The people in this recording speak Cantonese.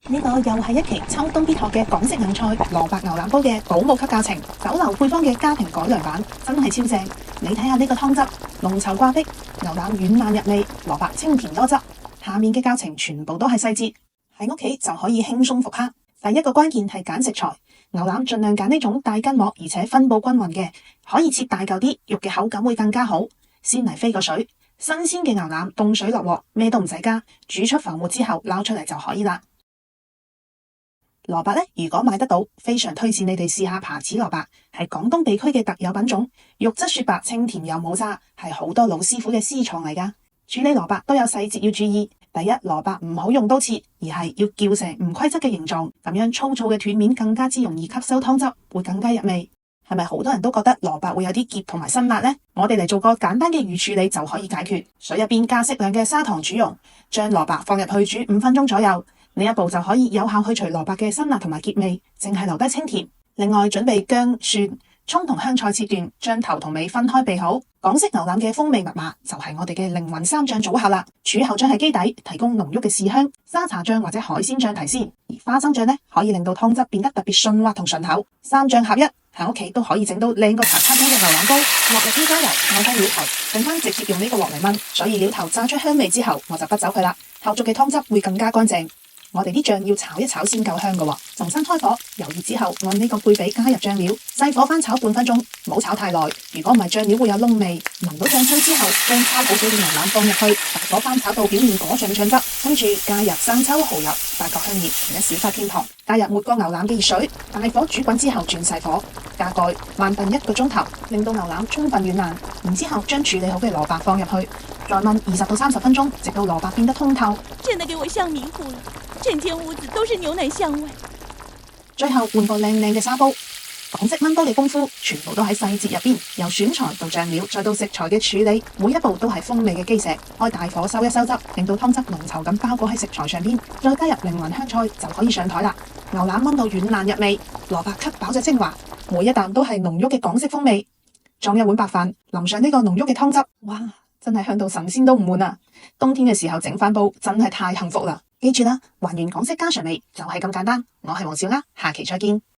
呢個又係一期秋冬必學嘅港式硬菜蘿蔔牛腩煲嘅保姆級教程，酒樓配方嘅家庭改良版，真係超正。你睇下呢個湯汁濃稠掛壁，牛腩軟爛入味，蘿蔔清甜多汁。下面嘅教程全部都係細節，喺屋企就可以輕鬆復刻。第一個關鍵係揀食材，牛腩盡量揀呢種帶筋膜而且分布均勻嘅，可以切大嚿啲，肉嘅口感會更加好。先嚟飛個水，新鮮嘅牛腩凍水落鑊，咩都唔使加，煮出浮沫之後撈出嚟就可以啦。蘿蔔呢，如果買得到，非常推薦你哋試下扒齒蘿蔔，係廣東地區嘅特有品種，肉質雪白，清甜又冇渣，係好多老師傅嘅私藏嚟噶。處理蘿蔔都有細節要注意，第一，蘿蔔唔好用刀切，而係要撬成唔規則嘅形狀，咁樣粗糙嘅斷面更加之容易吸收湯汁，會更加入味。係咪好多人都覺得蘿蔔會有啲澀同埋辛辣呢？我哋嚟做個簡單嘅預處理就可以解決。水入邊加適量嘅砂糖煮溶，將蘿蔔放入去煮5分鐘左右。呢一步就可以有效去除蘿蔔嘅辛辣同埋澀味，淨係留低清甜。另外準備薑、蒜、蔥同香菜切段，將頭同尾分開備好。港式牛腩嘅風味密碼就係我哋嘅靈魂3醬組合啦。柱侯醬係基底，提供濃郁嘅豉香；沙茶醬或者海鮮醬提鮮，而花生醬呢可以令到湯汁變得特別順滑同順口。3醬合一，喺屋企都可以整到靚過茶餐廳嘅牛腩煲。落入啲加油，放低料頭，剩翻直接用呢個鑊嚟燜。所以料頭炸出香味之後，我就不走佢啦。後續嘅湯汁會更加乾淨。我哋啲醬要炒一炒先夠香㗎，重新開火，油熱之後按呢個配比加入醬料，細火翻炒半分鐘，唔好炒太耐，如果唔係醬料會有燶味。聞到醬香之後，將炒好咗嘅牛腩放入去，大火翻炒到表面裹上醬汁，跟住加入生抽、蠔油、八角香葉同一小塊片糖，加入沒過牛腩嘅熱水，大火煮滾之後轉細火，加蓋慢燉1個鐘頭，令到牛腩充分軟爛。然之後將處理好嘅蘿蔔放入去，再燜20到30分鐘，直到蘿蔔變得通透。真的給我笑迷糊了，整間屋子都是牛奶香味。最後換個靚靚嘅砂煲，港式燜煲嘅功夫全部都喺細節入邊，由選材到醬料再到食材嘅處理，每一步都係風味嘅基石。開大火收一收汁，令到湯汁濃稠咁包裹喺食材上邊，再加入靈魂香菜就可以上台啦。牛腩燜到軟爛入味，蘿蔔吸飽咗精華，每一啖都係濃郁嘅港式風味。裝一碗白飯，淋上呢個濃郁嘅湯汁，哇！真係香到神仙都唔悶啊！冬天嘅時候整返煲真係太幸福啦！記住啦，還原港式家常味就係咁簡單。我係黃小丫，下期再見。